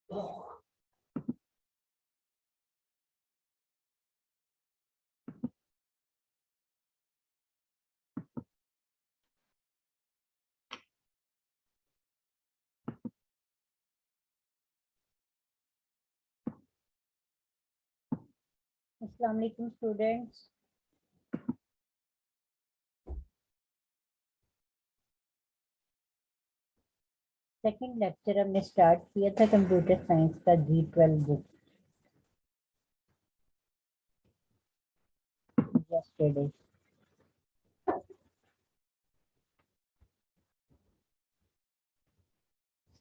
अस्सलाम वालेकुम students. Second lecture हमने स्टार्ट किया था कंप्यूटर साइंस का G12 book yesterday.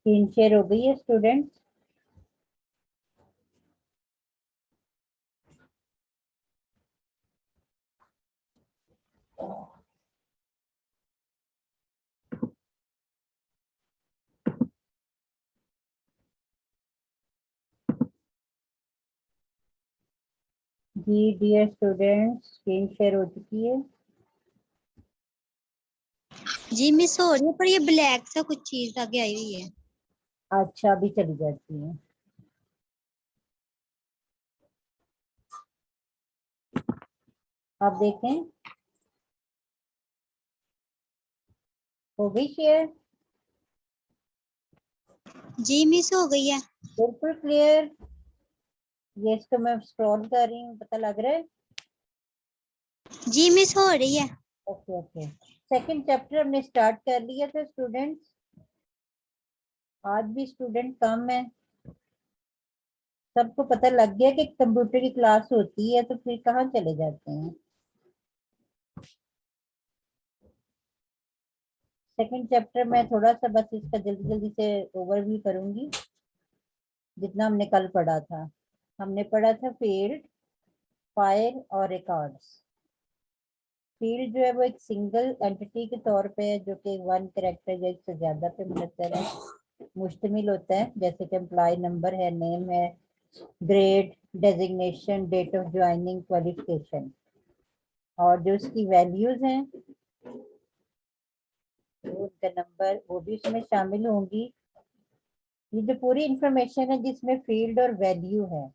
Screen share हो गई है स्टूडेंट्स? जी डियर स्टूडेंट्स, स्क्रीन शेयर हो चुकी है? जी मिस हो रही है, पर ये ब्लैक सा कुछ चीज आगे आई हुई है। अच्छा, अभी चली जाती है। आप देखें, हो गई शेयर? जी मिस हो गई है। बिल्कुल क्लियर। ये इसको मैं स्क्रॉल कर रही हूँ, पता लग रहा है? जी मिस हो रही है। Okay okay. सेकंड चैप्टर हमने स्टार्ट कर लिया था स्टूडेंट्स। आज भी स्टूडेंट कम है। सबको पता लग गया कि कंप्यूटर की क्लास होती है, तो फिर कहाँ चले जाते हैं। सेकंड चैप्टर में थोड़ा सा बस इसका जल्दी जल्दी से ओवरव्यू करूंगी, जितना हमने कल पढ़ा था। हमने पढ़ा था फील्ड, फाइल और रिकॉर्ड्स। फील्ड जो है वो एक सिंगल एंटिटी के तौर पे है, जो कि वन कैरेक्टर या इससे ज्यादा पे मुश्तमिल होता है। जैसे कि एम्प्लॉय नंबर है, नेम है, grade, designation, date of joining, qualification. और जो उसकी वैल्यूज हैं, उनका नंबर, वो भी उसमें शामिल होंगी। ये जो पूरी इंफॉर्मेशन है जिसमें फील्ड और वैल्यू है,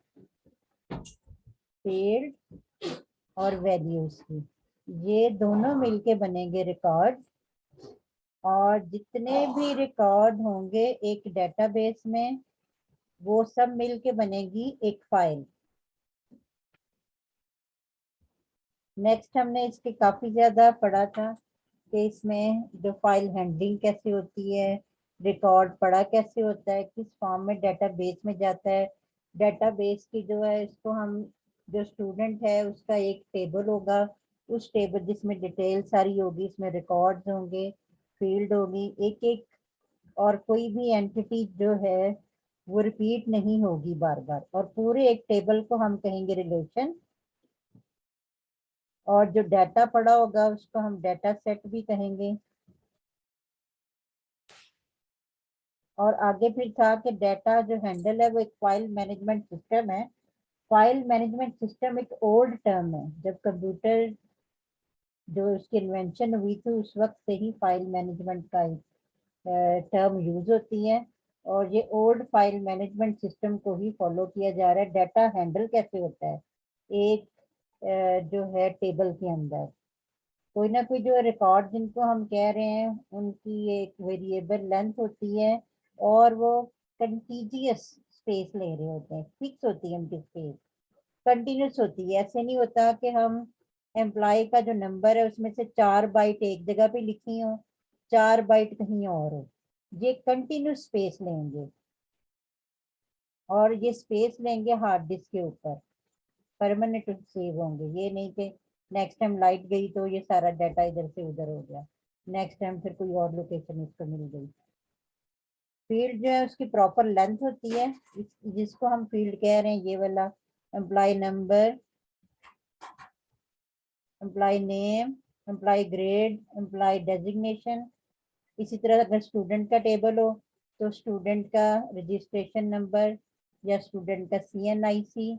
फील्ड और वैल्यूज की, ये दोनों मिलके बनेंगे रिकॉर्ड। और जितने भी रिकॉर्ड होंगे एक डेटाबेस में, वो सब मिलके बनेगी एक फाइल। नेक्स्ट हमने इसके काफी ज्यादा पढ़ा था कि इसमें जो फाइल हैंडलिंग कैसे होती है, रिकॉर्ड पढ़ा कैसे होता है, किस फॉर्म में डेटाबेस में जाता है। डेटाबेस की जो है, इसको हम, जो स्टूडेंट है उसका एक टेबल होगा, उस टेबल जिसमें डिटेल सारी होगी, इसमें रिकॉर्ड्स होंगे, फील्ड होगी, एक एक। और कोई भी एंटिटी जो है वो रिपीट नहीं होगी बार बार, और पूरे एक टेबल को हम कहेंगे रिलेशन। और जो डाटा पड़ा होगा उसको हम डाटा सेट भी कहेंगे। और आगे फिर था कि डाटा जो हैंडल है वो एक फाइल मैनेजमेंट सिस्टम है। फाइल मैनेजमेंट सिस्टम एक ओल्ड टर्म है। जब कंप्यूटर जो उसकी इन्वेंशन हुई थी, उस वक्त से ही फाइल मैनेजमेंट का टर्म यूज होती है। और ये ओल्ड फाइल मैनेजमेंट सिस्टम को ही फॉलो किया जा रहा है। डाटा हैंडल कैसे होता है, एक जो है टेबल के अंदर कोई ना कोई जो रिकॉर्ड जिनको हम कह रहे हैं, उनकी एक वेरिएबल लेंथ होती है, और वो कंटीजियस स्पेस ले रहे होते हैं, फिक्स होती है उनकी स्पेस, कंटिन्यूस होती है। ऐसे नहीं होता कि हम एम्प्लॉय का जो नंबर है उसमें से 4 बाइट एक जगह पे लिखी हो, 4 बाइट कहीं और हो। ये कंटिन्यूस स्पेस लेंगे, और ये स्पेस लेंगे हार्ड डिस्क के ऊपर, परमानेंट सेव होंगे। ये नहीं कि नेक्स्ट टाइम लाइट गई तो ये सारा डाटा इधर से उधर हो गया, नेक्स्ट टाइम फिर कोई और लोकेशन इसको मिल गई। फील्ड जो है उसकी प्रॉपर लेंथ होती है, जिसको हम फील्ड कह रहे हैं, ये वाला, employee number, employee name, employee grade, employee designation. इसी तरह अगर स्टूडेंट का टेबल हो तो स्टूडेंट का रजिस्ट्रेशन नंबर या स्टूडेंट का CNIC,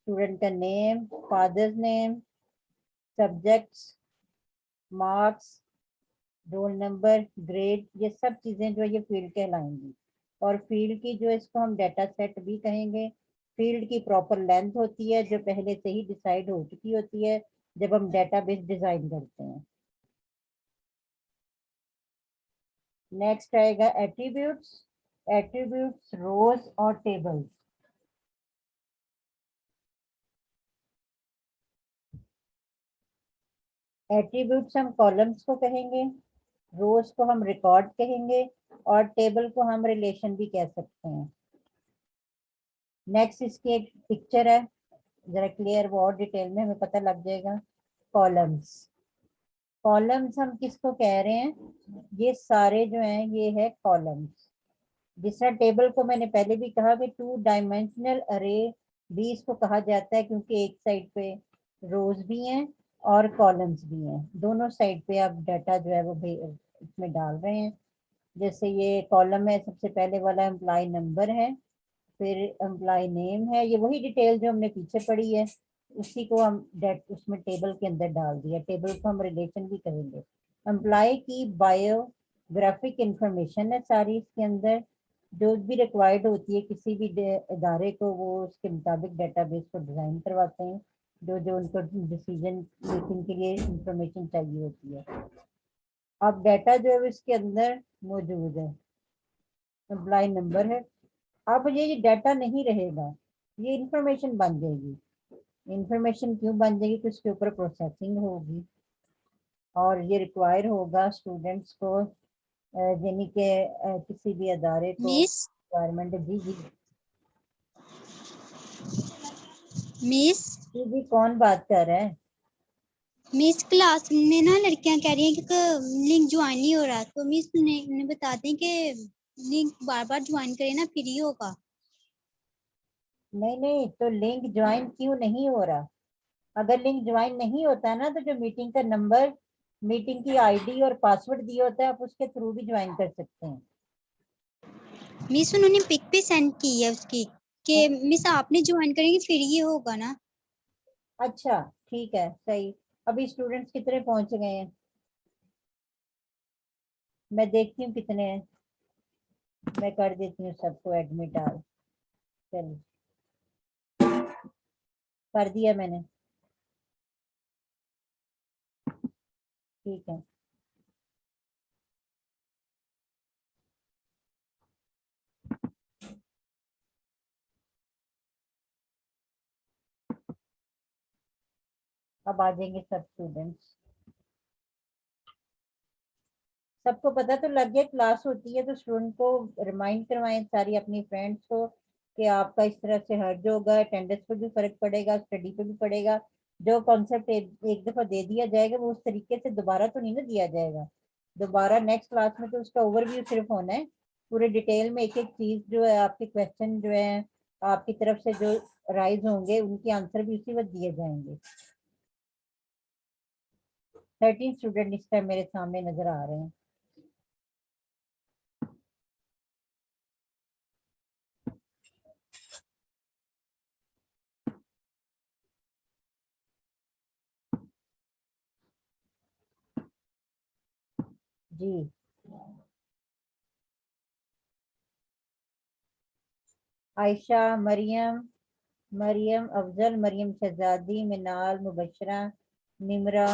स्टूडेंट का name, father's name, subjects, marks, roll number, grade, ये सब चीजें जो ये फील्ड कहलाएंगी। और फील्ड की जो इसको हम डाटा सेट भी कहेंगे। फील्ड की प्रॉपर लेंथ होती है जो पहले से ही डिसाइड हो चुकी होती है जब हम डेटाबेस डिजाइन करते हैं। नेक्स्ट आएगा एट्रीब्यूट्स। एट्रीब्यूट्स रोज और टेबल्स। एट्रीब्यूट्स हम कॉलम्स को कहेंगे, रोज को हम रिकॉर्ड कहेंगे और टेबल को हम रिलेशन भी कह सकते हैं। नेक्स्ट इसकी एक पिक्चर है, जरा क्लियर वो और डिटेल में हमें पता लग जाएगा। कॉलम्स। कॉलम्स हम किसको कह रहे हैं, ये सारे जो हैं ये है कॉलम्स। जिस तरह टेबल को मैंने पहले भी कहा कि 2 डायमेंशनल अरे भी इसको कहा जाता है क्योंकि एक साइड पे रोज भी हैं और कॉलम्स भी हैं, दोनों साइड पे आप डाटा जो है वो इसमें डाल रहे हैं। जैसे ये कॉलम है, सबसे पहले वाला एम्प्लॉय नंबर है, फिर एम्प्लॉय नेम है, ये वही डिटेल जो हमने पीछे पढ़ी है उसी को हम उसमें टेबल के अंदर डाल दिया। टेबल को हम रिलेशन भी करेंगे। एम्प्लॉय की बायोग्राफिक इंफॉर्मेशन है सारी इसके अंदर, जो भी रिक्वायर्ड होती है किसी भी इदारे को, वो उसके मुताबिक डेटाबेस को डिजाइन करवाते हैं, जो जो उनको डिसीजन मेकिंग के लिए इंफॉर्मेशन चाहिए होती है। अब डाटा जो है इसके अंदर मौजूद है, एम्प्लॉय नंबर है। अब ये डाटा नहीं रहेगा, ये इंफॉर्मेशन बन जाएगी। इंफॉर्मेशन क्यों बन जाएगी, तो इसके ऊपर प्रोसेसिंग होगी और ये रिक्वायर होगा स्टूडेंट्स को, यानी कि किसी भी अदारे को मिस रिक्वायरमेंट। जी जी मिस जी जी, कौन बात कर रहा है? मिस क्लास में ना लड़कियां कह रही हैं कि लिंक ज्वाइन नहीं हो रहा, तो मिस ने बता दें कि लिंक बार बार ज्वाइन करें ना फिर ही होगा। नहीं नहीं, तो लिंक ज्वाइन क्यों नहीं हो रहा? अगर लिंक ज्वाइन नहीं होता ना, तो जो मीटिंग का नंबर, मीटिंग की आईडी और पासवर्ड दिया होता है, आप उसके थ्रू भी ज्वाइन कर सकते हैं। मिस उन्होंने पिक भी सेंड की है उसकी कि मिस आपने ज्वाइन करेंगे फिर ये होगा ना। अच्छा ठीक है, सही। अभी स्टूडेंट्स कितने पहुंच गए हैं, मैं देखती हूँ कितने हैं, मैं कर देती हूँ सबको एडमिट आल। चलो, कर दिया मैंने, ठीक है। अब आ जाएंगे सब स्टूडेंट्स। सबको पता तो लग गया क्लास होती है, तो स्टूडेंट को रिमाइंड करवाएं सारी अपनी फ्रेंड्स को कि आपका इस तरह से हर्ज होगा, अटेंडेंस पे भी फर्क पड़ेगा, स्टडी पे भी पड़ेगा। जो कॉन्सेप्ट एक दफा दे दिया जाएगा वो उस तरीके से दोबारा तो नहीं ना दिया जाएगा। दोबारा नेक्स्ट क्लास में तो उसका ओवरव्यू सिर्फ होना है, पूरे डिटेल में एक एक चीज जो है, आपके क्वेश्चन जो है आपकी तरफ से जो राइज होंगे उनके आंसर भी उसी वक्त दिए जाएंगे। 13 स्टूडेंट इस टाइम मेरे सामने नजर आ रहे हैं। जी, आयशा, मरियम, मरियम अफजल, मरियम शहजादी, मिनाल, मुबशरा, निमरा,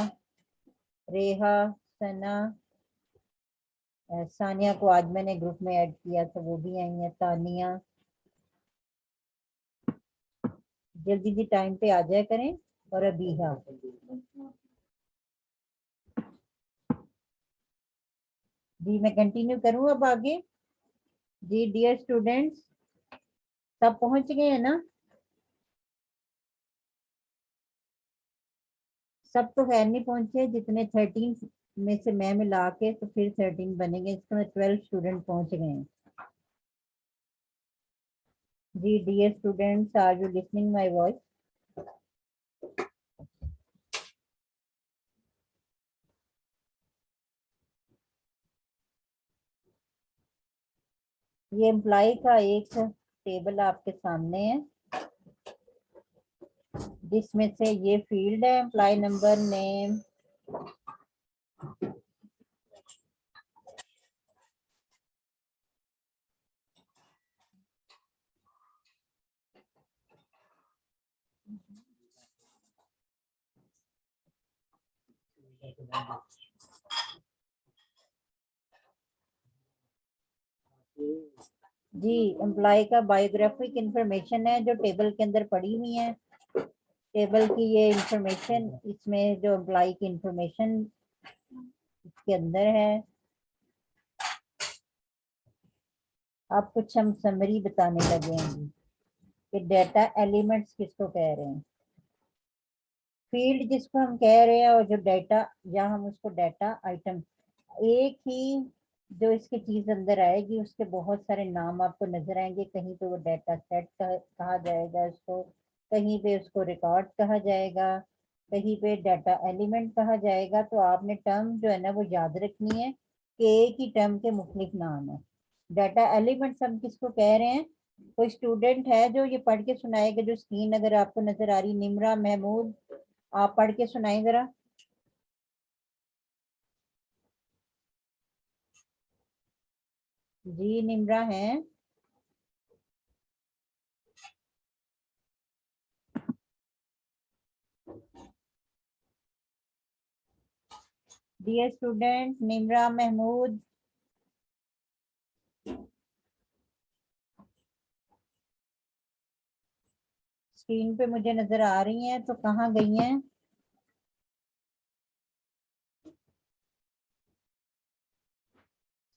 रेहा, सना, सानिया को आज मैंने ग्रुप में ऐड किया था, वो भी आई है, तानिया। जल्दी जी टाइम पे आ जाया करें। और अबीहा। जी मैं कंटिन्यू करूँ अब आगे। जी डियर स्टूडेंट्स, सब पहुंच गए हैं ना? सब तो खैर नहीं पहुंचे, जितने 13 में से मैं मिला के तो फिर 13 बनेंगे, इसमें 12 स्टूडेंट पहुंच गए हैं। जी dear students, are you listening my voice? ये एम्प्लॉय का एक टेबल आपके सामने है, जिसमें से ये फील्ड है एम्प्लॉय नंबर, नेम, जी, एम्प्लॉय का बायोग्राफिक इंफॉर्मेशन है जो टेबल के अंदर पड़ी हुई है। टेबल की ये इंफॉर्मेशन, इसमें जो एम्प्लॉय की इंफॉर्मेशन इसके अंदर है। अब कुछ हम समरी बताने लगे हैं कि डाटा एलिमेंट्स किसको कह रहे हैं। फील्ड जिसको हम कह रहे हैं, और जो डाटा, या हम उसको डाटा आइटम, एक ही जो इसकी चीज अंदर आएगी उसके बहुत सारे नाम आपको नजर आएंगे। कहीं पे वो डाटा सेट कहा जाएगा उसको, कहीं पे उसको रिकॉर्ड कहा जाएगा, कहीं पे डाटा एलिमेंट कहा जाएगा। तो आपने टर्म जो है ना वो याद रखनी है कि एक ही टर्म के मुख्तलिफ नाम है। डाटा एलिमेंट्स हम किसको कह रहे हैं? कोई स्टूडेंट है जो ये पढ़ के सुनाएगा, जो स्क्रीन अगर आपको नजर आ रही, निमरा महमूद, आप पढ़ के सुनाएं जरा। जी निमरा है। Dear student, Nimra Mahmood. Screen पे मुझे नजर आ रही हैं, तो कहाँ गई हैं?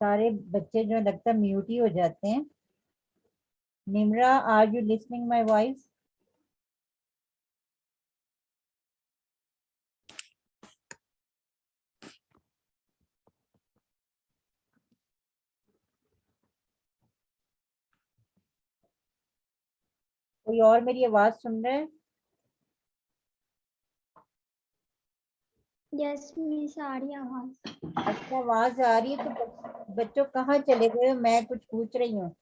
सारे बच्चे जो लगता है म्यूट ही हो जाते हैं। Nimra, are you listening my voice? कोई और मेरी आवाज सुन रहा है? यस मिस, आ रही आवाज। अच्छा, आवाज आ रही है तो बच्चों कहाँ चले गए हो? मैं कुछ पूछ रही हूँ।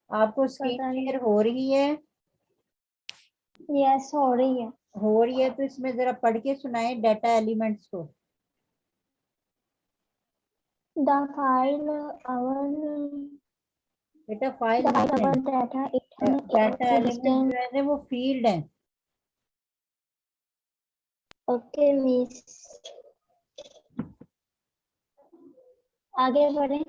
आपको स्क्रीन पता नहीं। शेयर हो रही है? यस, हो रही है। हो रही है तो इसमें जरा पढ़ के सुनाए डाटा एलिमेंट्स को। द फाइल आवर बेटा फाइल द फाइल नहीं है, our data data it element जो है ना वो फील्ड है। ओके मिस, आगे बढ़े।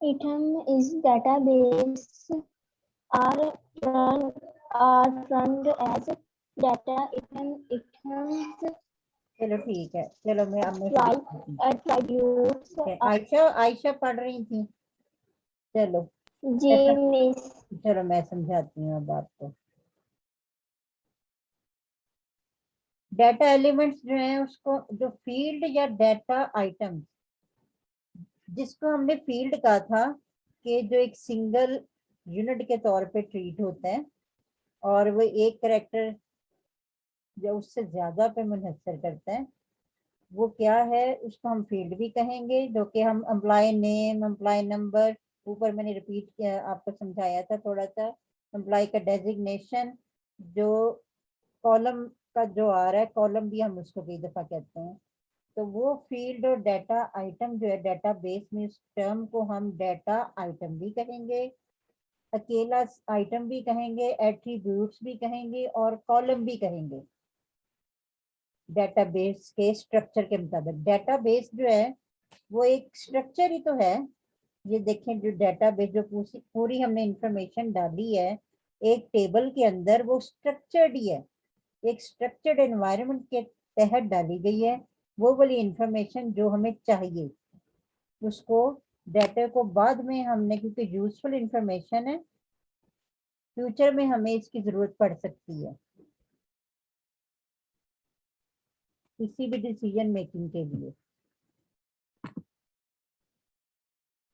item is database are run run as data items चलो ठीक है, चलो मैं शुरू like करती हूँ। attributes ठीक है, आयशा आयशा पढ़ रही थी। चलो जी मैं मिस। चलो मैं समझाती हूँ अब आपको। डाटा एलिमेंट्स जो है उसको, जो फील्ड या डाटा आइटम, जिसको हमने फील्ड कहा था कि जो एक सिंगल यूनिट के तौर पे ट्रीट होता है, और वो एक करेक्टर जो उससे ज्यादा पे मुनहसर करता है, वो क्या है, उसको हम फील्ड भी कहेंगे। जो कि हम एम्प्लॉय नेम, एम्प्लॉय नंबर, ऊपर मैंने रिपीट किया, आपको समझाया था थोड़ा सा। एम्प्लॉय का डेजिग्नेशन, जो कॉलम का जो आ रहा है, कॉलम भी हम उसको कई दफा कहते हैं। तो वो फील्ड और डाटा आइटम जो है, डाटा बेस में इस टर्म को हम डाटा आइटम भी कहेंगे, अकेला आइटम भी कहेंगे, एट्रीब्यूट्स भी कहेंगे, और कॉलम भी कहेंगे। डेटाबेस के स्ट्रक्चर के मुताबिक डेटाबेस जो है वो एक स्ट्रक्चर ही तो है। ये देखें, जो डेटाबेस जो पूरी हमने इंफॉर्मेशन डाली है एक टेबल के अंदर, वो स्ट्रक्चर्ड ही है, एक स्ट्रक्चर्ड एनवायरनमेंट के तहत डाली गई है। वो वाली इंफॉर्मेशन जो हमें चाहिए उसको, डाटा को बाद में हमने, क्योंकि यूजफुल इंफॉर्मेशन है, फ्यूचर में हमें इसकी जरूरत पड़ सकती है किसी भी डिसीजन मेकिंग के लिए।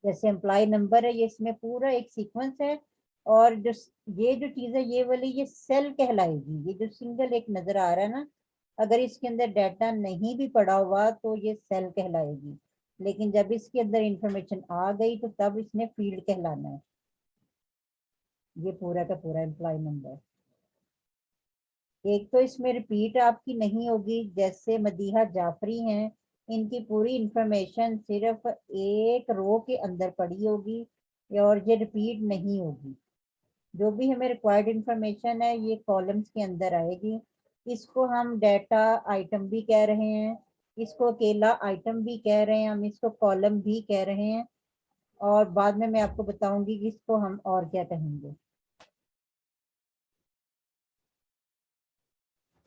जैसे एम्प्लॉय नंबर है, ये इसमें पूरा एक सीक्वेंस है, और जो ये जो चीज है ये वाली, ये सेल कहलाएगी। ये जो सिंगल एक नजर आ रहा है ना, अगर इसके अंदर डाटा नहीं भी पड़ा हुआ तो ये सेल कहलाएगी, लेकिन जब इसके अंदर इंफॉर्मेशन आ गई तो तब इसने फील्ड कहलाना है। ये पूरा का पूरा एम्प्लॉय नंबर। एक तो इसमें रिपीट आपकी नहीं होगी, जैसे मदीहा जाफरी हैं, इनकी पूरी इंफॉर्मेशन सिर्फ एक रो के अंदर पड़ी होगी, और ये रिपीट नहीं होगी। जो भी हमें रिक्वायर्ड इंफॉर्मेशन है ये कॉलम्स के अंदर आएगी। इसको हम डाटा आइटम भी कह रहे हैं, इसको अकेला आइटम भी कह रहे हैं, हम इसको कॉलम भी कह रहे हैं, और बाद में मैं आपको बताऊंगी कि इसको हम और क्या कहेंगे।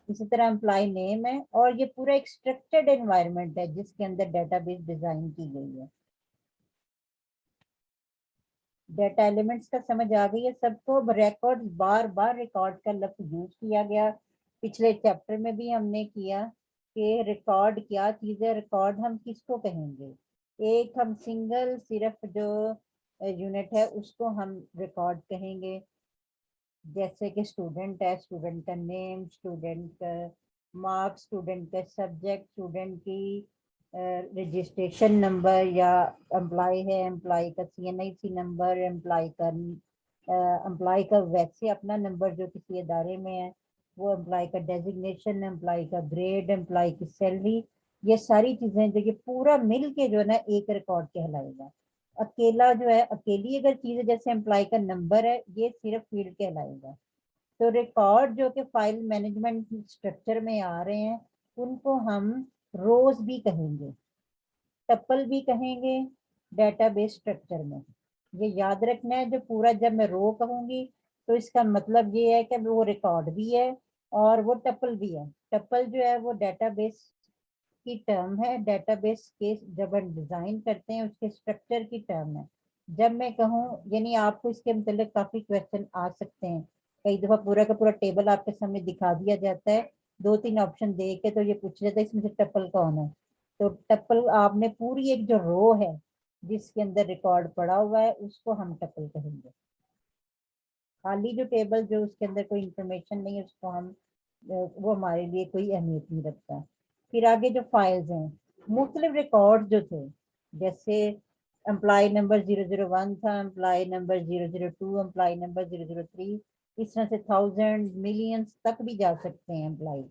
इसी तरह एम्प्लॉय नेम है, और ये पूरा एक स्ट्रक्चर्ड एनवायरनमेंट है जिसके अंदर डेटाबेस डिजाइन की गई है। डेटा एलिमेंट्स का समझ आ गई है सबको। रिकॉर्ड, बार बार रिकॉर्ड का लफ्ज यूज किया गया, पिछले चैप्टर में भी हमने किया कि रिकॉर्ड क्या चीज है, रिकॉर्ड हम किसको कहेंगे। एक हम सिंगल सिर्फ जो यूनिट है उसको हम रिकॉर्ड कहेंगे, जैसे कि स्टूडेंट है, स्टूडेंट का नेम, स्टूडेंट का मार्क्स, स्टूडेंट का सब्जेक्ट, स्टूडेंट की रजिस्ट्रेशन नंबर, या एम्प्लॉय है, एम्प्लॉय का CNIC नंबर, एम्प्लॉय का वैसे अपना नंबर जो किसी अदारे में है वो, एम्प्लॉय का डेजिग्नेशन, एम्प्लॉय का ग्रेड, एम्प्लॉय की सैलरी, ये सारी चीजें जो ये पूरा मिल के जो है ना एक रिकॉर्ड कहलाएगा। अकेला जो है, अकेली अगर चीज है जैसे एम्प्लॉय का नंबर है, ये सिर्फ फील्ड कहलाएगा। तो रिकॉर्ड जो कि फाइल मैनेजमेंट स्ट्रक्चर में आ रहे हैं उनको हम रोज भी कहेंगे, टपल भी कहेंगे डेटाबेस स्ट्रक्चर में। ये याद रखना है, जो पूरा जब मैं रो कहूंगी तो इसका मतलब ये है कि वो रिकॉर्ड भी है और वो टपल भी है। टपल जो है वो डेटाबेस की टर्म है, डेटाबेस के जब हम डिजाइन करते हैं उसके स्ट्रक्चर की टर्म है। जब मैं कहूँ, यानी आपको इसके मतलब काफी क्वेश्चन आ सकते हैं, कई दफा पूरा का पूरा टेबल आपके सामने दिखा दिया जाता है, दो तीन ऑप्शन दे के तो ये पूछ जाता है इसमें से टपल कौन है। तो टपल आपने पूरी एक जो रो है जिसके अंदर रिकॉर्ड पड़ा हुआ है उसको हम टपल कहेंगे। खाली जो टेबल जो उसके अंदर कोई इंफॉर्मेशन नहीं है उसको हम वो हमारे लिए कोई अहमियत नहीं रखता। फिर आगे जो फाइल्स हैं, मुख्तलिफ रिकॉर्ड जो थे, जैसे एम्प्लॉय नंबर 001 था, एम्प्लॉय नंबर 002, एम्प्लॉय नंबर 003, इस तरह से थाउजेंड मिलियंस तक भी जा सकते हैं एम्प्लॉय।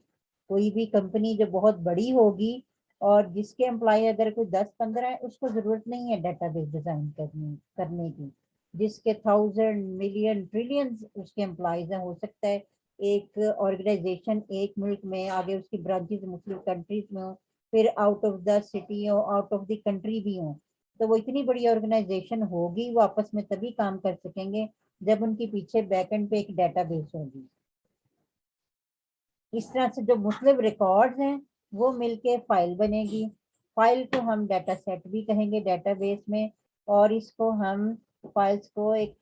कोई भी कंपनी जो बहुत बड़ी होगी और जिसके एम्प्लॉय अगर कोई 10-15 है उसको जरूरत नहीं है डेटाबेस डिजाइन करने की। जिसके थाउजेंड मिलियन ट्रिलियन उसके एम्प्लॉयज हैं, हो सकता है एक ऑर्गेनाइजेशन एक मुल्क में, आगे उसकी ब्रांचेस मुख्तलिफ कंट्रीज में हो, फिर आउट ऑफ द सिटी हो, आउट ऑफ द कंट्री भी हो। तो वो इतनी बड़ी ऑर्गेनाइजेशन होगी, वो आपस में तभी काम कर सकेंगे जब उनके पीछे बैकएंड पे एक डेटाबेस होगी। इस तरह से जो मुख्तलिफ रिकॉर्ड्स हैं वो मिलके फाइल बनेगी। फाइल को हम डाटा सेट भी कहेंगे डेटाबेस में, और इसको हम फाइल्स को एक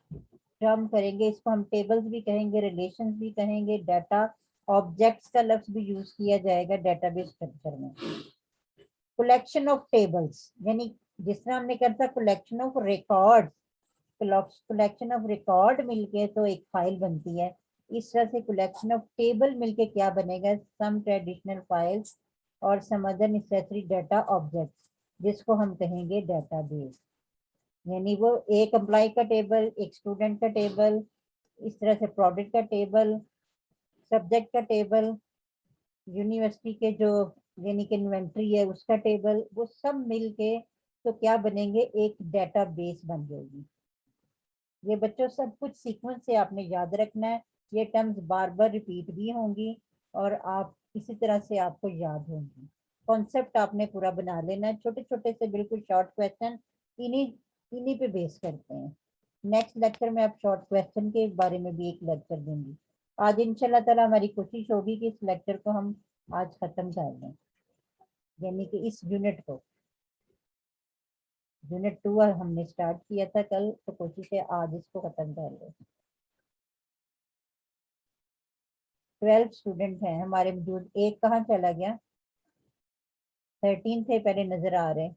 टर्म करेंगे, इसको हम टेबल्स भी कहेंगे, रिलेशंस भी कहेंगे, डाटा ऑब्जेक्ट्स का लफ्ज भी यूज किया जाएगा डेटाबेस स्ट्रक्चर में। कलेक्शन ऑफ टेबल्स, यानी जिस तरह हमने कहा था collection of record, collection of record मिलके तो एक फाइल बनती है। इस तरह से कलेक्शन ऑफ टेबल मिलके क्या बनेगा, सम ट्रेडिशनल फाइल्स और some other necessary data objects, जिसको हम कहेंगे डेटाबेस। यानी वो एक एम्प्लॉय का टेबल, एक स्टूडेंट का टेबल, इस तरह से प्रोडक्ट का टेबल, सब्जेक्ट का टेबल, यूनिवर्सिटी के जो यानी कि इन्वेंट्री है उसका टेबल, वो सब मिलके तो क्या बनेंगे, एक डेटाबेस बन जाएगी। ये बच्चों सब कुछ सीक्वेंस से आपने याद रखना है, ये टर्म्स बार बार रिपीट भी होंगी और आप इसी तरह से आपको याद होंगी। कॉन्सेप्ट आपने पूरा बना लेना है, छोटे छोटे से बिल्कुल शॉर्ट क्वेश्चन इन्हीं इन्हीं पे बेस करते हैं। नेक्स्ट लेक्चर में आप शॉर्ट क्वेश्चन के बारे में भी एक लेक्चर दूंगी। आज इंशाल्लाह ताला हमारी कोशिश होगी कि इस लेक्चर को हम आज खत्म कर दें, यानी कि इस यूनिट को। यूनिट 2 हमने स्टार्ट किया था कल, तो कोशिश है आज इसको खत्म कर लें। 12 स्टूडेंट हैं हमारे मौजूद, एक कहाँ चला गया, 13 थे पहले नजर आ रहे।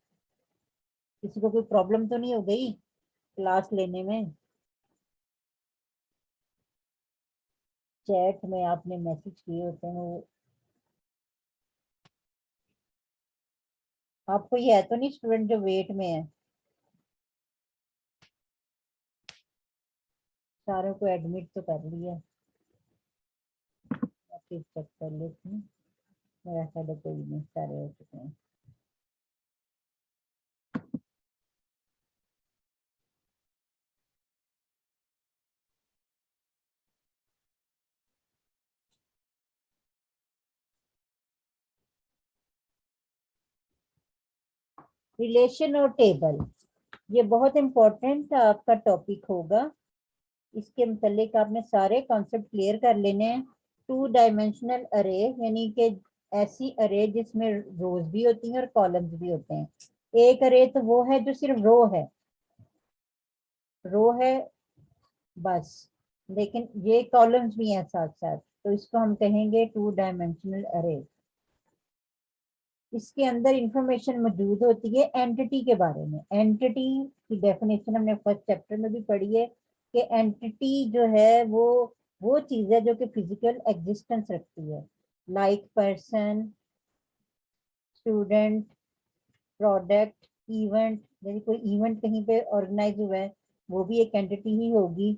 किसी को कोई प्रॉब्लम तो नहीं हो गई क्लास लेने में? चैट में आपने मैसेज किए होते हैं वो, आपको ये है तो नहीं स्टूडेंट जो वेट में है? सारों को एडमिट तो कर लिया, फिर चेक कर लेती हूँ। मेरा ख्याल है कोई नहीं, सारे हो चुके हैं। रिलेशन और टेबल, ये बहुत इंपॉर्टेंट आपका टॉपिक होगा। इसके मतलब आपने सारे कॉन्सेप्ट क्लियर कर लेने हैं। 2 डायमेंशनल अरे यानी कि ऐसी अरे जिसमें रोज भी होती हैं और कॉलम्स भी होते हैं। एक अरे तो वो है जो सिर्फ रो है बस, लेकिन ये कॉलम्स भी हैं साथ साथ, तो इसको हम कहेंगे 2 डायमेंशनल अरे। इसके अंदर इंफॉर्मेशन मौजूद होती है एंटिटी के बारे में। एंटिटी की डेफिनेशन हमने फर्स्ट चैप्टर में भी पढ़ी है कि एंटिटी जो है वो चीज है जो कि फिजिकल एग्जिस्टेंस रखती है, like person, student, product, event. यदि कोई इवेंट कहीं पे ऑर्गेनाइज हुआ है वो भी एक एंटिटी ही होगी।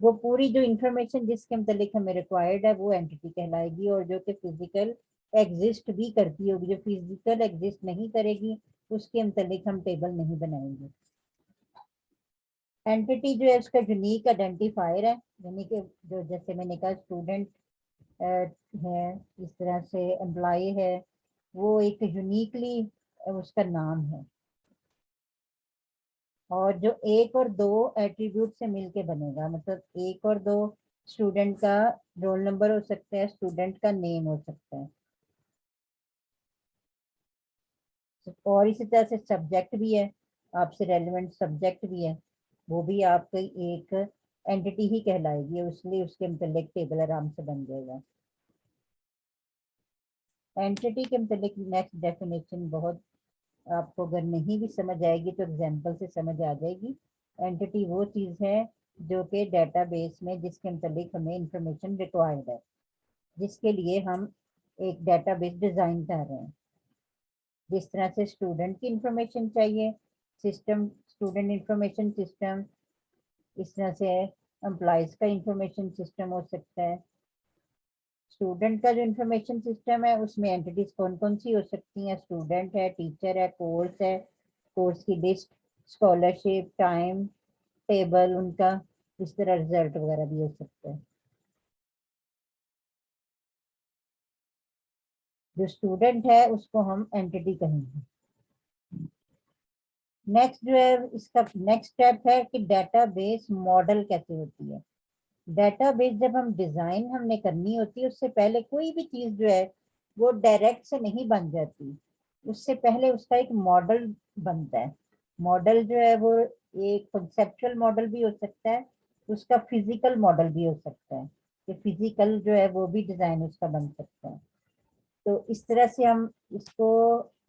वो पूरी जो इंफॉर्मेशन जिसके मतलब हमें रिक्वायर्ड है वो एंटिटी कहलाएगी, और जो कि फिजिकल एग्जिस्ट भी करती होगी। जो फिजिकल एग्जिस्ट नहीं करेगी उसके मतलब हम टेबल नहीं बनाएंगे। एंटिटी जो है उसका यूनिक आइडेंटिफायर है, यानी कि जो जैसे मैंने कहा स्टूडेंट है, इस तरह से एम्प्लॉय है, वो एक यूनिकली उसका नाम है। और जो 1 और 2 एट्रीब्यूट से मिलके बनेगा, मतलब 1 और 2 स्टूडेंट का रोल नंबर हो सकता है, स्टूडेंट का नेम हो सकता है, और इसी तरह से सब्जेक्ट भी है, आपसे रेलेवेंट सब्जेक्ट भी है, वो भी आपकी एक एंटिटी ही कहलाएगी, इसलिए उसके मतलब टेबल आराम से बन जाएगा। एंटिटी के मतलब नेक्स्ट डेफिनेशन बहुत आपको अगर नहीं भी समझ आएगी तो एग्जाम्पल से समझ आ जाएगी। एंटिटी वो चीज है जो कि डेटाबेस में जिसके मतलब हमें इंफॉर्मेशन रिक्वायर्ड है, जिसके लिए हम एक डेटाबेस डिजाइन कर रहे हैं। जिस तरह से स्टूडेंट की इंफॉर्मेशन चाहिए, सिस्टम स्टूडेंट इंफॉर्मेशन सिस्टम, इस तरह से एम्प्लॉयज का इंफॉर्मेशन सिस्टम हो सकता है। स्टूडेंट का जो इंफॉर्मेशन सिस्टम है उसमें एंटिटीज कौन कौन सी हो सकती हैं, स्टूडेंट है, टीचर है, कोर्स की लिस्ट, स्कॉलरशिप, टाइम टेबल उनका, इस तरह रिजल्ट वगैरह भी हो सकता है। जो स्टूडेंट है उसको हम एंटिटी कहेंगे। नेक्स्ट जो है इसका नेक्स्ट स्टेप है कि डेटाबेस मॉडल कैसे होती है। डेटाबेस जब हम डिजाइन हमने करनी होती है उससे पहले कोई भी चीज जो है वो डायरेक्ट से नहीं बन जाती, उससे पहले उसका एक मॉडल बनता है। मॉडल जो है वो एक कंसेप्चुअल मॉडल भी हो सकता है, उसका फिजिकल मॉडल भी हो सकता है, कि फिजिकल जो है वो भी डिजाइन उसका बन सकता है। तो इस तरह से हम इसको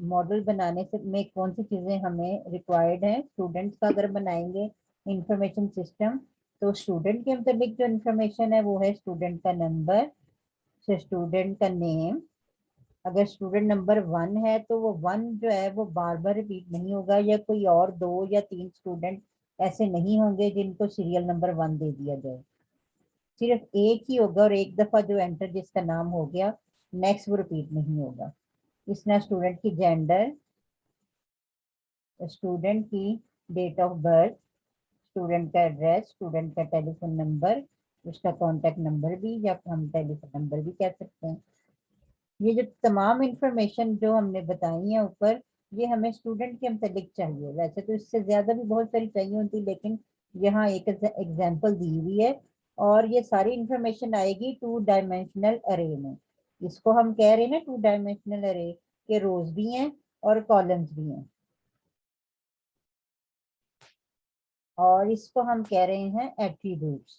मॉडल बनाने से में कौन सी चीजें हमें रिक्वायर्ड है, स्टूडेंट्स का अगर बनाएंगे इंफॉर्मेशन सिस्टम, तो स्टूडेंट के मुताबिक जो इंफॉर्मेशन है वो है स्टूडेंट का नंबर, स्टूडेंट का नेम। अगर स्टूडेंट नंबर 1 है तो वो 1 जो है वो बार बार रिपीट नहीं होगा, या कोई और 2 या 3 स्टूडेंट ऐसे नहीं होंगे जिनको सीरियल नंबर 1 दे दिया जाए। सिर्फ एक ही होगा, और एक दफा जो एंटर जिसका नाम हो गया नेक्स्ट वो रिपीट नहीं होगा। इसमें स्टूडेंट की जेंडर, स्टूडेंट की डेट ऑफ बर्थ, स्टूडेंट का एड्रेस, स्टूडेंट का टेलीफोन नंबर, उसका कॉन्टेक्ट नंबर भी या हम टेलीफोन नंबर भी कह सकते हैं। ये जो तमाम इंफॉर्मेशन जो हमने बताई है ऊपर, ये हमें स्टूडेंट के मुताबिक चाहिए। वैसे तो इससे ज्यादा भी बहुत सारी चाहिए होती, लेकिन यहाँ एक एग्जाम्पल दी हुई है, और ये सारी इंफॉर्मेशन आएगी 2 डायमेंशनल अरे में। इसको हम कह रहे हैं ना 2 डायमेंशनल अरे, के रोज भी हैं और कॉलम्स भी हैं, और इसको हम कह रहे हैं एट्रीब्यूट्स।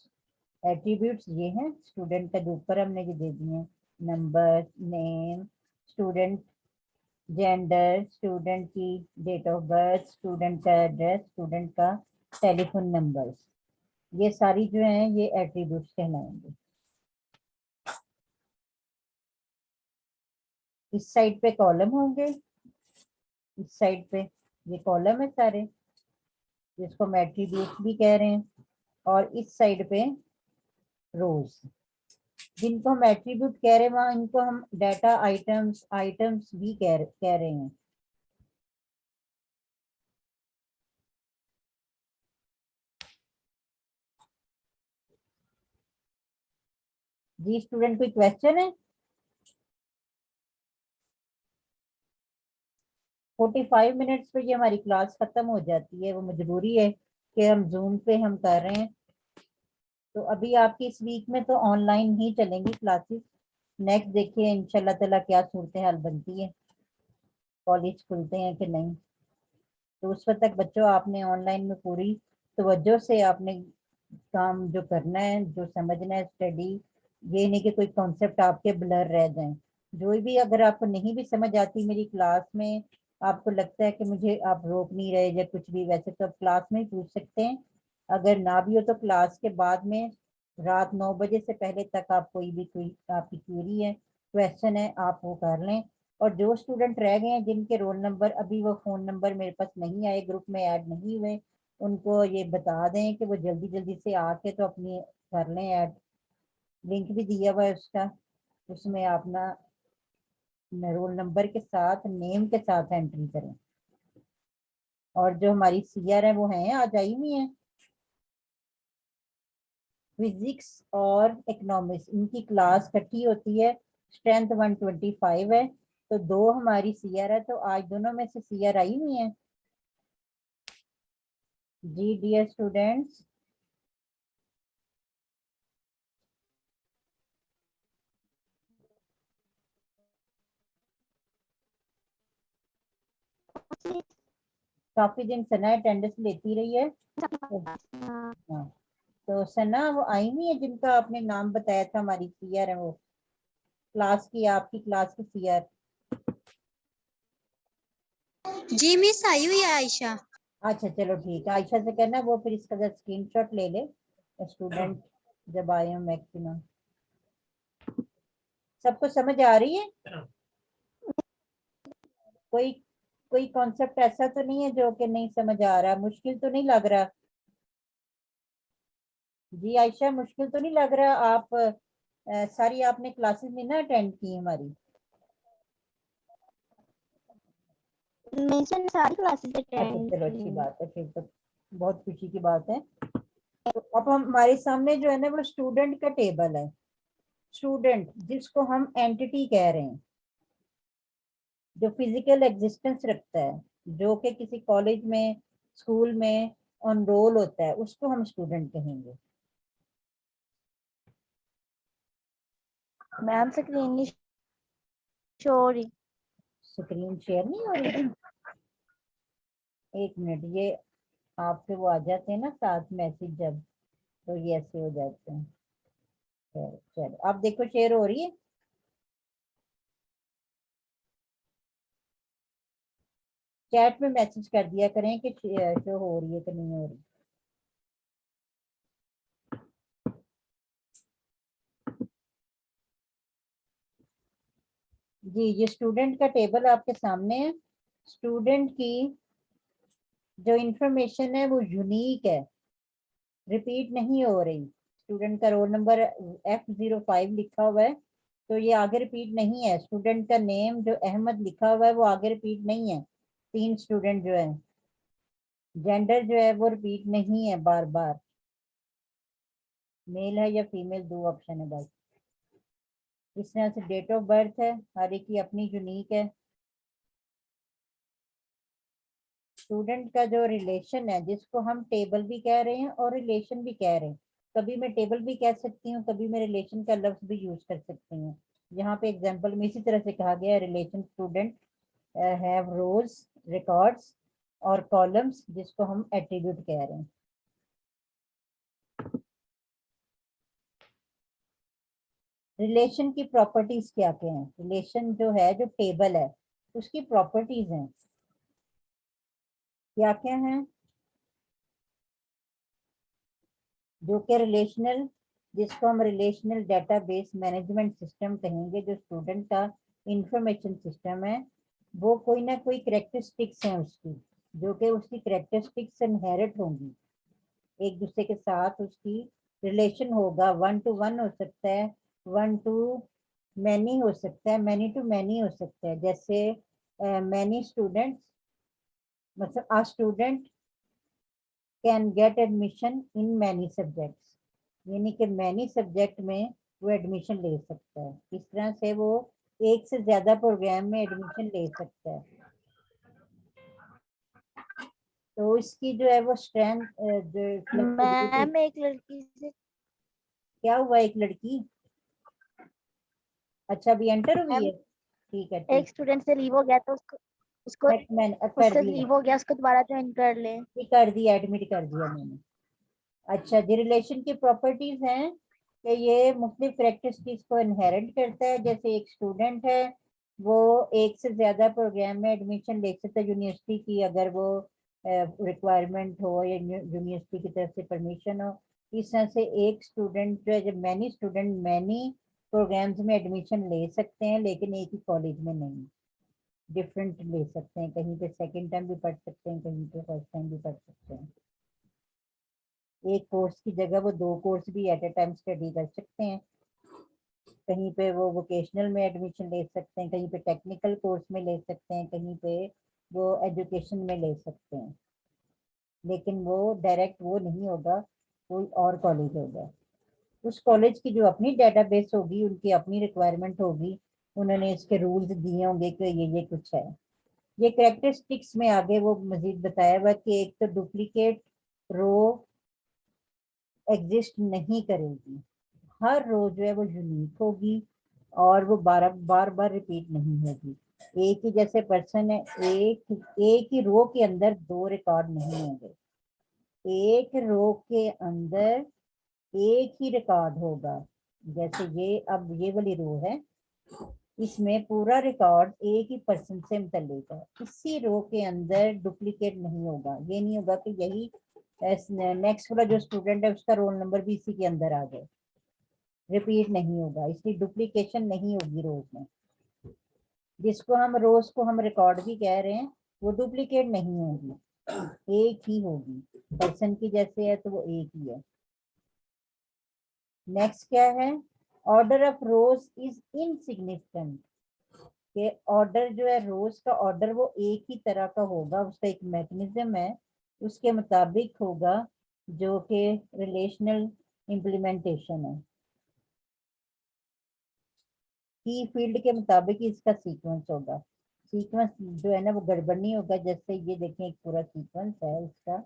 एट्रीब्यूट्स ये हैं स्टूडेंट का जो ऊपर हमने जो दे दिए हैं, number, name, student gender, student की डेट ऑफ बर्थ, स्टूडेंट का एड्रेस, स्टूडेंट का टेलीफोन नंबर, ये सारी जो हैं ये एट्रीब्यूट्स कहलाएंगे। इस साइड पे कॉलम होंगे, इस साइड पे ये कॉलम है सारे, जिसको हम एट्रीब्यूट्स भी कह रहे हैं, और इस साइड पे रोज, जिनको हम एट्रीब्यूट कह रहे हैं वहां इनको हम डाटा आइटम्स आइटम्स भी कह रहे हैं। जी स्टूडेंट कोई क्वेश्चन है? 45 मिनट्स पे ये हमारी क्लास खत्म हो जाती है। वो मजबूरी है कि हम जूम पे हम कर रहे हैं। तो अभी आपकी इस वीक में तो ऑनलाइन ही चलेंगी क्लासेस। नेक्स्ट देखिए इंशाल्लाह ताला क्या सूरत हाल बनती है, कॉलेज खुलते हैं कि नहीं। तो उस वक्त तक बच्चों आपने ऑनलाइन में पूरी तवज्जो से आपने काम जो करना है, जो समझना है स्टडी। ये नहीं कि कोई कॉन्सेप्ट आपके ब्लर रह जाएं। जो भी अगर आपको नहीं भी समझ आती मेरी क्लास में, आपको लगता है कि मुझे आप रोक नहीं रहे या कुछ भी, वैसे तो आप क्लास में ही पूछ सकते हैं। अगर ना भी हो तो क्लास के बाद में रात 9 बजे से पहले तक आप कोई भी कोई आपकी क्वेरी है, क्वेश्चन है, आप वो कर लें। और जो स्टूडेंट रह गए हैं जिनके रोल नंबर अभी वो फ़ोन नंबर मेरे पास नहीं आए, ग्रुप में ऐड नहीं हुए, उनको ये बता दें कि वो जल्दी जल्दी से आके तो अपनी कर लें ऐड। लिंक भी दिया हुआ है उसका, उसमें अपना रोल नंबर के साथ नेम के साथ एंट्री करें। और जो हमारी सीआर है वो हैं, आज आई हुई हैं। फिजिक्स और इकोनॉमिक्स इनकी क्लास इकट्ठी होती है, स्ट्रेंथ 125 है। तो 2 हमारी सीआर है, तो आज दोनों में से सीआर आई हुई है। जी डियर स्टूडेंट्स, काफी दिन सना अटेंडेंस लेती रही है। तो, हाँ, तो सना वो आई हुई है जिनका आपने नाम बताया था, हमारी सीआर है वो, क्लास की, आपकी क्लास की सीआर। जी मिस आई हुई है आयशा। अच्छा चलो ठीक है, आयशा से कहना वो फिर इसका स्क्रीनशॉट ले ले स्टूडेंट जब आए हो मैक्सिमम। सबको समझ आ रही है? कोई कोई कॉन्सेप्ट ऐसा तो नहीं है जो कि नहीं समझ आ रहा, मुश्किल तो नहीं लग रहा? जी आयशा, मुश्किल तो नहीं लग रहा? आप सारी आपने क्लासेस नहीं ना अटेंड की हमारी? मैंने सारी क्लासेस अच्छा अटेंड चलो अच्छी की। बात है, फिर तो बहुत खुशी की बात है। तो अब हमारे सामने जो है ना वो स्टूडेंट का टेबल है। स्टूडेंट जिसको हम एंटिटी कह रहे हैं, जो फिजिकल एग्जिस्टेंस रखता है, जो कि किसी कॉलेज में स्कूल में ऑन रोल होता है, उसको हम स्टूडेंट कहेंगे। मैम स्क्रीन नहीं शो हो रही। स्क्रीन शेयर नहीं हो रही? एक मिनट, ये आपके वो आ जाते हैं ना साथ मैसेज जब, तो ये ऐसे हो जाते हैं। चलो चलो आप देखो शेयर हो रही है। चैट में मैसेज कर दिया करें कि शो हो रही है कि नहीं हो रही। जी ये स्टूडेंट का टेबल आपके सामने है। स्टूडेंट की जो इंफॉर्मेशन है वो यूनिक है, रिपीट नहीं हो रही। स्टूडेंट का रोल नंबर F05 लिखा हुआ है, तो ये आगे रिपीट नहीं है। स्टूडेंट का नेम जो अहमद लिखा हुआ है वो आगे रिपीट नहीं है। 3 स्टूडेंट जो है, जेंडर जो है वो रिपीट नहीं है बार बार, मेल है या फीमेल, 2 ऑप्शन है बस। इस तरह से डेट ऑफ बर्थ है, हर एक की अपनी यूनिक है। स्टूडेंट का जो रिलेशन है, जिसको हम टेबल भी कह रहे हैं और रिलेशन भी कह रहे हैं, कभी मैं टेबल भी कह सकती हूँ, कभी मैं रिलेशन का लफ्ज भी यूज कर सकती हूँ। यहाँ पे एग्जांपल में इसी तरह से कहा गया है, relation student have rows, records और कॉलम्स, जिसको हम एट्रीब्यूट कह रहे हैं। रिलेशन की प्रॉपर्टीज क्या क्या हैं? रिलेशन जो है, जो टेबल है, उसकी प्रॉपर्टीज हैं, क्या क्या हैं? जो कि रिलेशनल, जिसको हम रिलेशनल डेटाबेस मैनेजमेंट सिस्टम कहेंगे, जो स्टूडेंट का इंफॉर्मेशन सिस्टम है, वो कोई ना कोई करेक्टरिस्टिक्स हैं उसकी, जो कि उसकी करेक्टरिस्टिक्स इनहेरिट होंगी एक दूसरे के साथ। उसकी रिलेशन होगा, 1 to 1 हो सकता है, 1 to मैनी हो सकता है, मैनी टू मैनी हो सकता है। जैसे मैनी स्टूडेंट्स, मतलब a student can get admission in many subjects, यानी कि मैनी सब्जेक्ट में वो एडमिशन ले सकता है। इस तरह से वो एक से ज्यादा प्रोग्राम में एडमिशन ले सकता है। तो इसकी जो है वो स्ट्रेंथ जो फ्लेक्सिबिलिटी। मैम एक लड़की से क्या हुआ, एक लड़की? अच्छा, अभी एंटर हुई मैम है, ठीक है एक ठीक। स्टूडेंट से लीव हो गया तो उसको मैंने कर उससे दिया, लीव हो गया, उसको दोबारा ज्वाइन कर ले। ये कर दिया, एडमिट कर दिया मैंने। अच्छा जी, रिलेशन की प्रॉपर्टीज हैं कि ये मुख्तलिफ करेक्टरिस्टिक्स को इनहेरिट करता है। जैसे एक स्टूडेंट है, वो एक से ज्यादा प्रोग्राम में एडमिशन ले सकता है यूनिवर्सिटी की, अगर वो रिक्वायरमेंट हो या यूनिवर्सिटी की तरफ से परमिशन हो। इस तरह से एक स्टूडेंट जो है, जब मैनी स्टूडेंट मैनी प्रोग्राम्स में एडमिशन ले सकते हैं, लेकिन एक ही कॉलेज में नहीं, डिफरेंट ले सकते हैं। कहीं पे सेकेंड टाइम भी पढ़ सकते हैं, कहीं पे फर्स्ट टाइम भी पढ़ सकते हैं। एक कोर्स की जगह वो 2 कोर्स भी एट ए टाइम स्टडी कर सकते हैं। कहीं पे वो वोकेशनल में एडमिशन ले सकते हैं, कहीं पे टेक्निकल कोर्स में ले सकते हैं, कहीं पे वो एजुकेशन में ले सकते हैं, लेकिन वो डायरेक्ट वो नहीं होगा, कोई और कॉलेज होगा। उस कॉलेज की जो अपनी डेटाबेस होगी, उनकी अपनी रिक्वायरमेंट होगी, उन्होंने इसके रूल्स दिए होंगे कि ये कुछ है। ये कैरेक्टरिस्टिक्स में आगे वो मजीद बताया हुआ कि एक तो डुप्लीकेट रो एग्जिस्ट नहीं करेगी, हर रो जो है वो यूनिक होगी, और वो बार बार रिपीट नहीं होगी। एक ही जैसे पर्सन है, एक ही रो के अंदर 2 रिकॉर्ड नहीं होंगे, एक रो के अंदर एक ही रिकॉर्ड होगा। जैसे ये, अब ये वाली रो है, इसमें पूरा रिकॉर्ड एक ही पर्सन से मुतल्लिक है, इसी रो के अंदर डुप्लीकेट नहीं होगा। ये नहीं होगा कि यही नेक्स्ट वाला जो स्टूडेंट है उसका रोल नंबर भी इसी के अंदर आ जाए, रिपीट नहीं होगा, इसलिए डुप्लीकेशन नहीं होगी रोज में। जिसको हम रोज को हम रिकॉर्ड भी कह रहे हैं, वो डुप्लीकेट नहीं होगी, एक ही होगी। पर्सन की जैसे है तो वो एक ही है। नेक्स्ट क्या है, order of rose is insignificant. के ऑर्डर जो है, रोज का ऑर्डर वो एक ही तरह का होगा, उसका एक मैकेनिज्म है, उसके मुताबिक होगा, जो कि रिलेशनल इम्प्लीमेंटेशन है। की फील्ड के मुताबिक ही इसका सीक्वेंस होगा। सीक्वेंस जो है ना वो गड़बड़ नहीं होगा। जैसे ये देखें, एक पूरा सीक्वेंस है इसका,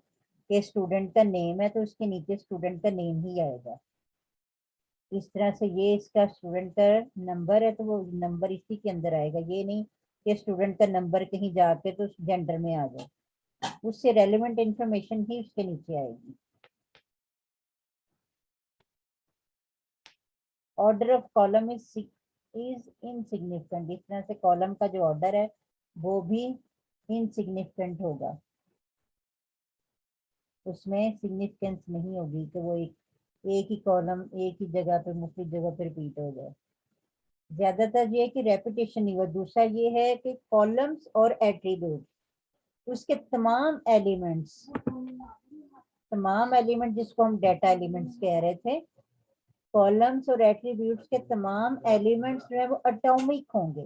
कि स्टूडेंट का नेम है तो उसके नीचे स्टूडेंट का नेम ही आएगा। इस तरह से ये इसका स्टूडेंट का नंबर है तो वो नंबर इसी के अंदर आएगा। ये नहीं कि स्टूडेंट का नंबर कहीं जाके तो जेंडर में आ जाए, उससे रेलिवेंट इंफॉर्मेशन ही उसके नीचे आएगी। Order of column is insignificant. इस तरह से कॉलम का जो ऑर्डर है वो भी इनसिग्निफिकेंट होगा, उसमें सिग्निफिकेंस नहीं होगी कि वो एक ही कॉलम एक ही जगह पे मुख्तलिफ जगह पे रिपीट हो जाए। ज्यादातर ये है कि रेपिटेशन नहीं हुआ। दूसरा ये है कि कॉलम्स और एट्रीब्यूट, उसके तमाम एलिमेंट जिसको हम डाटा एलिमेंट्स कह रहे थे, कॉलम्स और एट्रीब्यूट्स के तमाम एलिमेंट्स जो है वो एटॉमिक होंगे।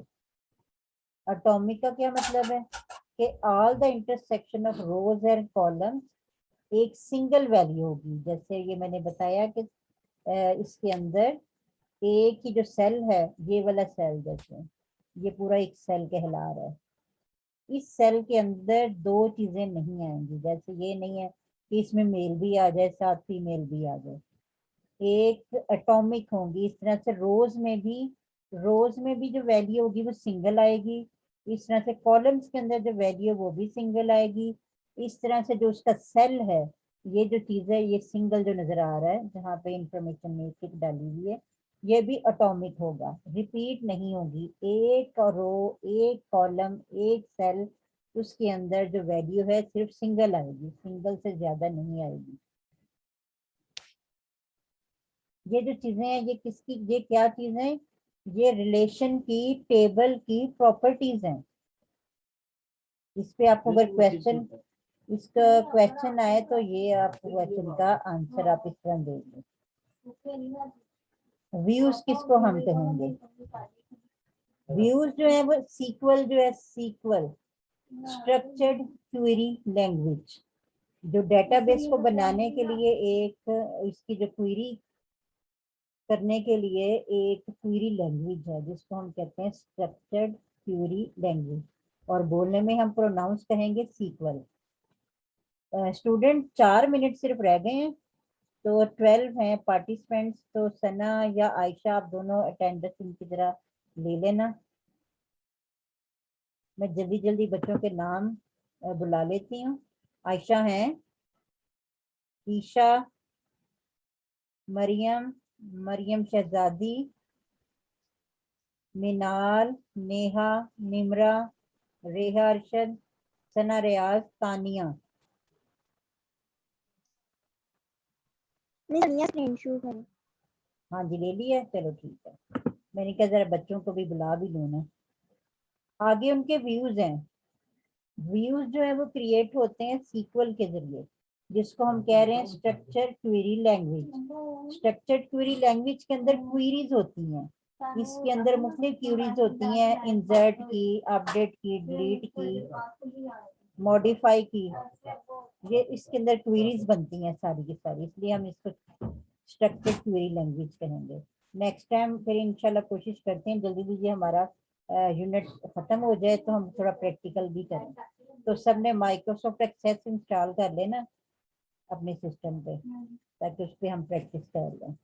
एटॉमिक का क्या मतलब है कि all the intersection of rose and columns एक सिंगल वैल्यू होगी। जैसे ये मैंने बताया कि इसके अंदर एक ही जो सेल है, ये वाला सेल, जैसे ये पूरा एक सेल कहला रहा है, इस सेल के अंदर 2 चीजें नहीं आएंगी। जैसे ये नहीं है कि इसमें मेल भी आ जाए साथ फीमेल भी आ जाए, एक एटॉमिक होंगी। इस तरह से रोज में भी जो वैल्यू होगी वो सिंगल आएगी। इस तरह से कॉलम्स के अंदर जो वैल्यू वो भी सिंगल आएगी। इस तरह से जो उसका सेल है, ये जो चीज है, ये सिंगल जो नजर आ रहा है जहाँ पे इंफॉर्मेशन में टिक डाली हुई है, ये भी एटॉमिक होगा, रिपीट नहीं होगी। एक रो, एक कॉलम, एक सेल, उसके अंदर जो वैल्यू है सिर्फ सिंगल आएगी, सिंगल से ज्यादा नहीं आएगी। ये जो चीजें हैं, ये किसकी, ये क्या चीजें, ये रिलेशन की टेबल की प्रॉपर्टीज हैं। इस पे आपको अगर क्वेश्चन, इसका क्वेश्चन आए तो ये आपको क्वेश्चन का आंसर आप इस तरह देंगे। व्यूज किसको हम कहेंगे, व्यूज जो है वो सीक्वल, जो है सीक्वल स्ट्रक्चर्ड क्वेरी लैंग्वेज, जो डेटाबेस को बनाने के लिए एक, इसकी जो क्वेरी करने के लिए एक क्वेरी लैंग्वेज है जिसको हम कहते हैं स्ट्रक्चर्ड क्वेरी लैंग्वेज, और बोलने में हम प्रोनाउंस कहेंगे सीक्वल। स्टूडेंट 4 मिनट सिर्फ रह गए हैं, तो 12 हैं पार्टिसिपेंट्स। तो सना या आयशा, आप दोनों अटेंडेंस इनकी तरह ले लेना। मैं जल्दी जल्दी बच्चों के नाम बुला लेती हूँ। आयशा हैं, ईशा, मरियम, मरियम शहजादी, मिनाल, नेहा, निमरा, रेहा अरशद, सना रियाज, तानिया। मिस तानिया स्क्रीनशॉट है। हाँ जी, ले लिया, चलो ठीक है। मैंने कहा जरा बच्चों को भी बुला भी लूँ ना। आगे उनके व्यूज हैं। व्यूज जो है वो क्रिएट होते हैं सीक्वल के जरिए, जिसको हम कह रहे हैं structure query language. Structured query language के अंदर क्वेरीज होती हैं। इसके अंदर मुख्तलिफ क्वेरीज होती हैं, इंसर्ट की, अपडेट की, डिलीट की, मॉडिफाई की। ये इसके अंदर क्वेरीज बनती हैं सारी की सारी, इसलिए हम इसको स्ट्रक्चर्ड क्वेरी लैंग्वेज कहेंगे। नेक्स्ट टाइम फिर इंशाल्लाह कोशिश करते हैं जल्दी जल्दी हमारा यूनिट खत्म हो जाए तो हम थोड़ा प्रैक्टिकल भी करें। तो सबने माइक्रोसॉफ्ट एक्सेस इंस्टॉल कर लेना अपने सिस्टम पे, ताकि उस पर हम प्रैक्टिस कर लें।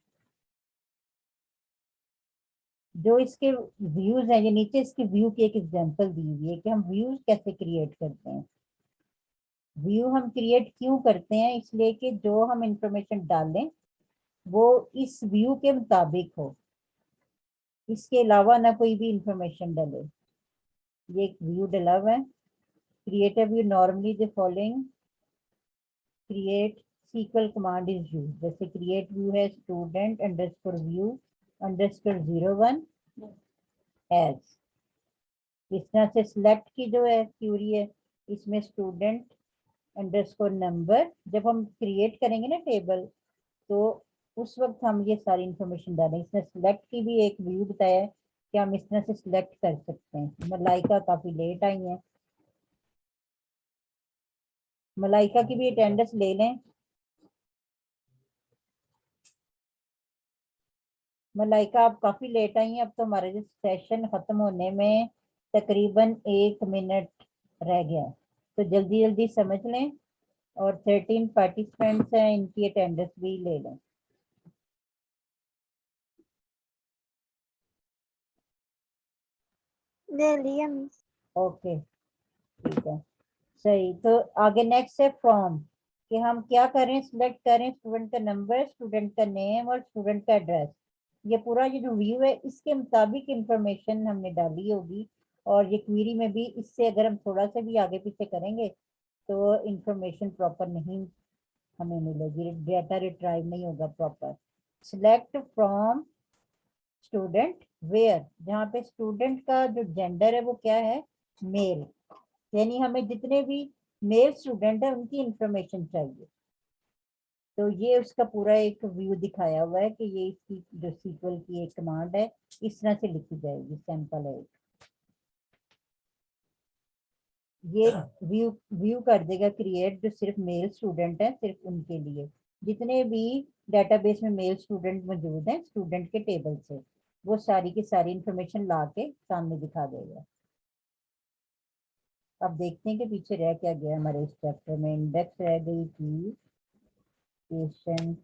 जो इसके व्यूज हैं, ये नीचे इसके व्यू की एक एग्जांपल दी हुई है कि हम व्यूज कैसे क्रिएट करते हैं। व्यू हम क्रिएट क्यों करते हैं? इसलिए कि जो हम इंफॉर्मेशन डालें वो इस व्यू के मुताबिक हो, इसके अलावा ना कोई भी इंफॉर्मेशन डाले। ये एक व्यू डला हुआ है। Create a view, normally the following create SQL command is use. जैसे क्रिएट व्यू है student underscore view underscore 01 as. इस तरह से सिलेक्ट की जो है क्यूरी है, इसमें स्टूडेंट अंडरस्कोर नंबर, जब हम क्रिएट करेंगे ना टेबल, तो उस वक्त हम ये सारी इंफॉर्मेशन डालें। इसने सिलेक्ट की भी एक व्यू बताया है कि हम इस तरह से सिलेक्ट कर सकते हैं। मलाइका काफी लेट आई है, मलाइका की भी अटेंडेंस ले लें। मलाइका आप काफी लेट आई हैं, अब तो हमारे जो सेशन खत्म होने में तकरीबन 1 मिनट रह गया है, तो जल्दी जल्दी समझ लें। और 13 पार्टिसिपेंट्स हैं, इनकी अटेंडेंस भी ले लें। ले लिया मिस। ओके, ठीक है, सही। तो आगे नेक्स्ट है फ्रॉम, कि हम क्या करें, सिलेक्ट करें स्टूडेंट का नंबर, स्टूडेंट का नेम और स्टूडेंट का एड्रेस। ये पूरा ये जो व्यू है इसके मुताबिक इंफॉर्मेशन हमने डाली होगी। और ये क्वेरी में भी इससे अगर हम थोड़ा सा भी आगे पीछे करेंगे तो इंफॉर्मेशन प्रॉपर नहीं हमें मिलेगी, डेटा रिट्राइव नहीं होगा proper. Select from student where, जहाँ पे स्टूडेंट का जो जेंडर है वो क्या है, मेल। यानी हमें जितने भी मेल स्टूडेंट है उनकी इंफॉर्मेशन चाहिए। तो ये उसका पूरा एक व्यू दिखाया हुआ है कि ये इसकी जो सीक्वल की एक कमांड है इस तरह से लिखी जाएगी। सैंपल है, ये व्यू व्यू कर देगा क्रिएट, जो सिर्फ मेल स्टूडेंट है, सिर्फ उनके लिए। जितने भी डेटाबेस में मेल स्टूडेंट मौजूद हैं स्टूडेंट के टेबल से, वो सारी की सारी इंफॉर्मेशन ला के सामने दिखा देगा। अब देखते हैं कि पीछे रह क्या गया हमारे इस चैप्टर में। इंडेक्स रह गई थी पेशेंट,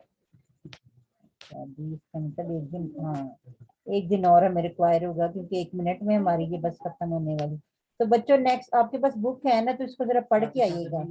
इसका मतलब एक दिन, हाँ एक दिन और हमें रिक्वायर होगा, क्योंकि 1 मिनट में हमारी ये बस खत्म होने वाली। तो बच्चों नेक्स्ट आपके पास बुक है ना, तो इसको जरा पढ़ के आइएगा।